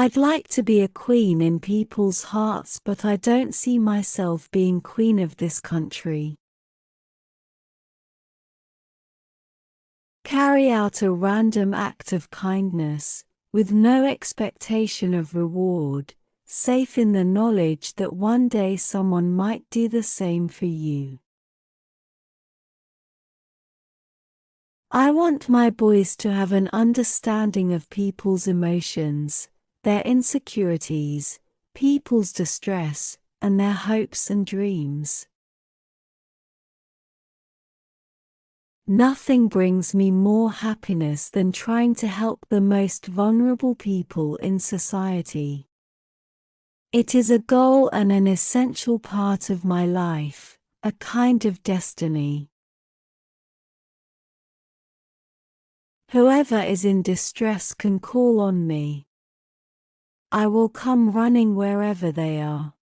I'd like to be a queen in people's hearts, but I don't see myself being queen of this country. Carry out a random act of kindness, with no expectation of reward, safe in the knowledge that one day someone might do the same for you. I want my boys to have an understanding of people's emotions, their insecurities, people's distress, and their hopes and dreams. Nothing brings me more happiness than trying to help the most vulnerable people in society. It is a goal and an essential part of my life, a kind of destiny. Whoever is in distress can call on me. I will come running wherever they are.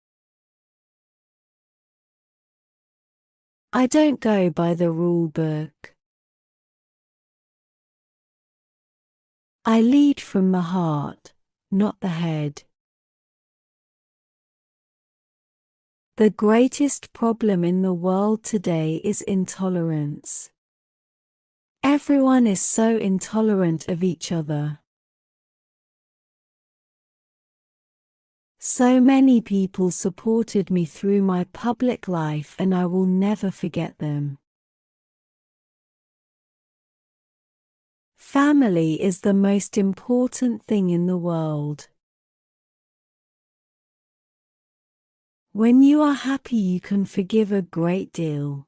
I don't go by the rule book. I lead from the heart, not the head. The greatest problem in the world today is intolerance. Everyone is so intolerant of each other. So many people supported me through my public life, and I will never forget them. Family is the most important thing in the world. When you are happy, you can forgive a great deal.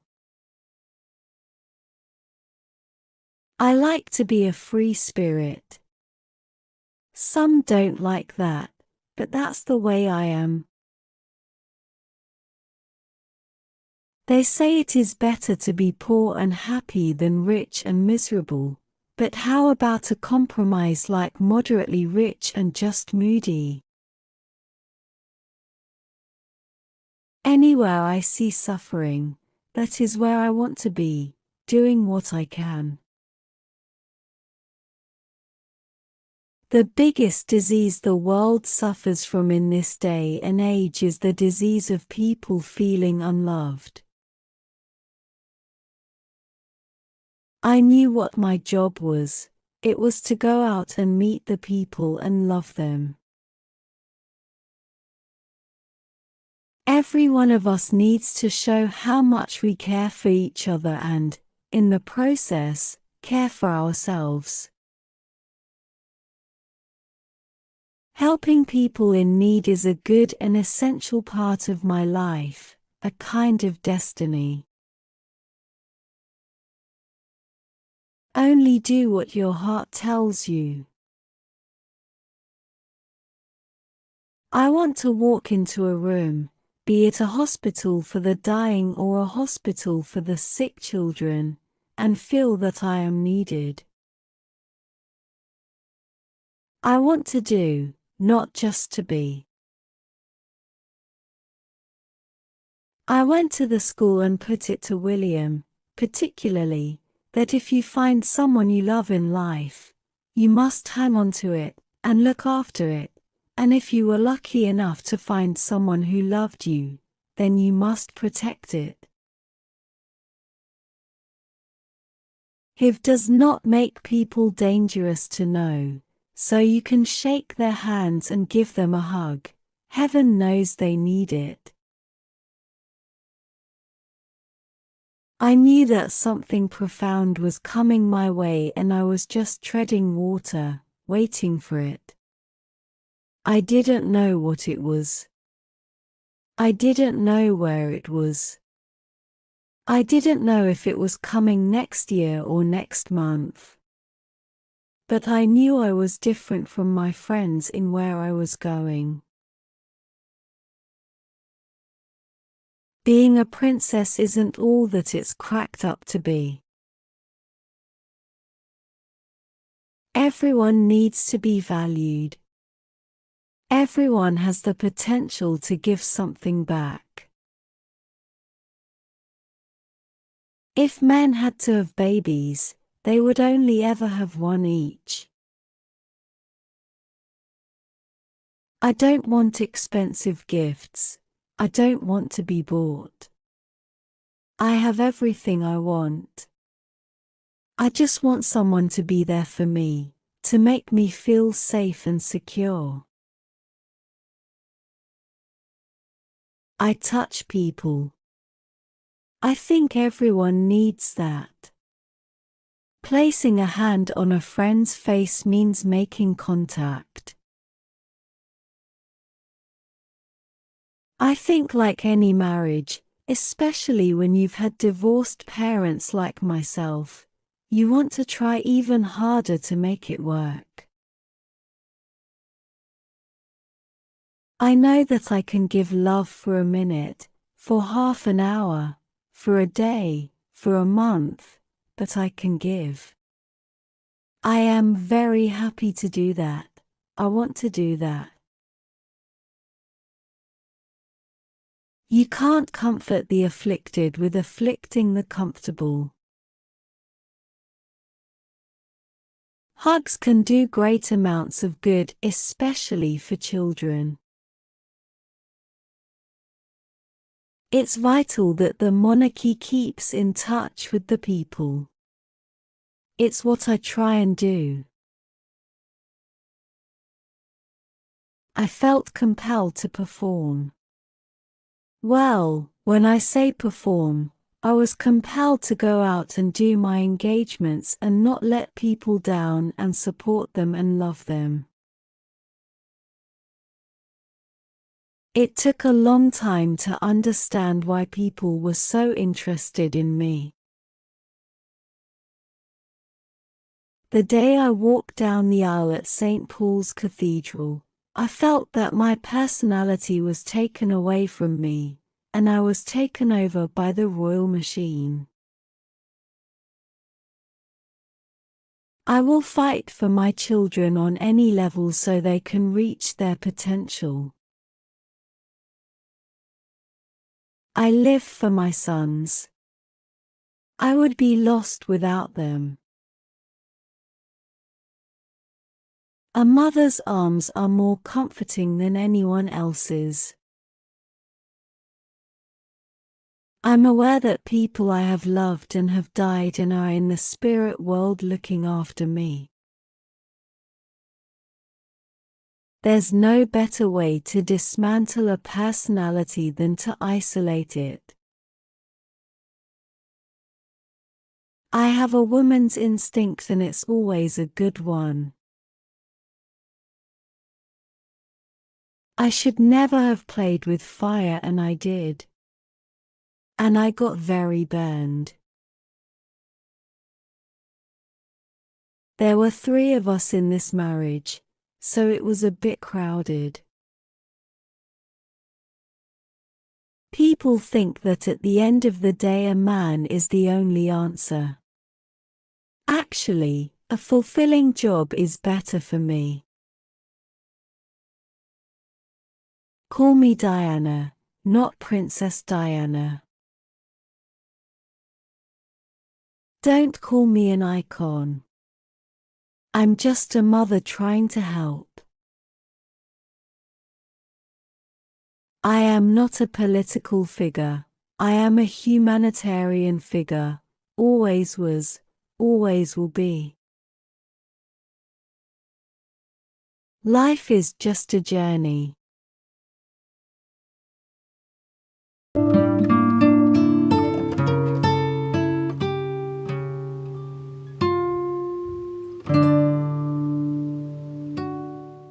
I like to be a free spirit. Some don't like that, but that's the way I am. They say it is better to be poor and happy than rich and miserable. But how about a compromise like moderately rich and just moody? Anywhere I see suffering, that is where I want to be, doing what I can. The biggest disease the world suffers from in this day and age is the disease of people feeling unloved. I knew what my job was. It was to go out and meet the people and love them. Every one of us needs to show how much we care for each other and, in the process, care for ourselves. Helping people in need is a good and essential part of my life, a kind of destiny. Only do what your heart tells you. I want to walk into a room, be it a hospital for the dying or a hospital for the sick children, and feel that I am needed. I want to do, not just to be. I went to the school and put it to William, particularly, that if you find someone you love in life, you must hang on to it, and look after it, and if you were lucky enough to find someone who loved you, then you must protect it. HIV does not make people dangerous to know, so you can shake their hands and give them a hug. Heaven knows they need it. I knew that something profound was coming my way, and I was just treading water, waiting for it. I didn't know what it was. I didn't know where it was. I didn't know if it was coming next year or next month. But I knew I was different from my friends in where I was going. Being a princess isn't all that it's cracked up to be. Everyone needs to be valued. Everyone has the potential to give something back. If men had to have babies, they would only ever have one each. I don't want expensive gifts. I don't want to be bought. I have everything I want. I just want someone to be there for me, to make me feel safe and secure. I touch people. I think everyone needs that. Placing a hand on a friend's face means making contact. I think like any marriage, especially when you've had divorced parents like myself, you want to try even harder to make it work. I know that I can give love for a minute, for half an hour, for a day, for a month, but I can give. I am very happy to do that. I want to do that. You can't comfort the afflicted with afflicting the comfortable. Hugs can do great amounts of good, especially for children. It's vital that the monarchy keeps in touch with the people. It's what I try and do. I felt compelled to perform. Well, when I say perform, I was compelled to go out and do my engagements and not let people down and support them and love them. It took a long time to understand why people were so interested in me. The day I walked down the aisle at St. Paul's Cathedral, I felt that my personality was taken away from me, and I was taken over by the royal machine. I will fight for my children on any level so they can reach their potential. I live for my sons. I would be lost without them. A mother's arms are more comforting than anyone else's. I'm aware that people I have loved and have died and are in the spirit world looking after me. There's no better way to dismantle a personality than to isolate it. I have a woman's instinct and it's always a good one. I should never have played with fire and I did. And I got very burned. There were 3 of us in this marriage, so it was a bit crowded. People think that at the end of the day a man is the only answer. Actually, a fulfilling job is better for me. Call me Diana, not Princess Diana. Don't call me an icon. I'm just a mother trying to help. I am not a political figure. I am a humanitarian figure. Always was, always will be. Life is just a journey.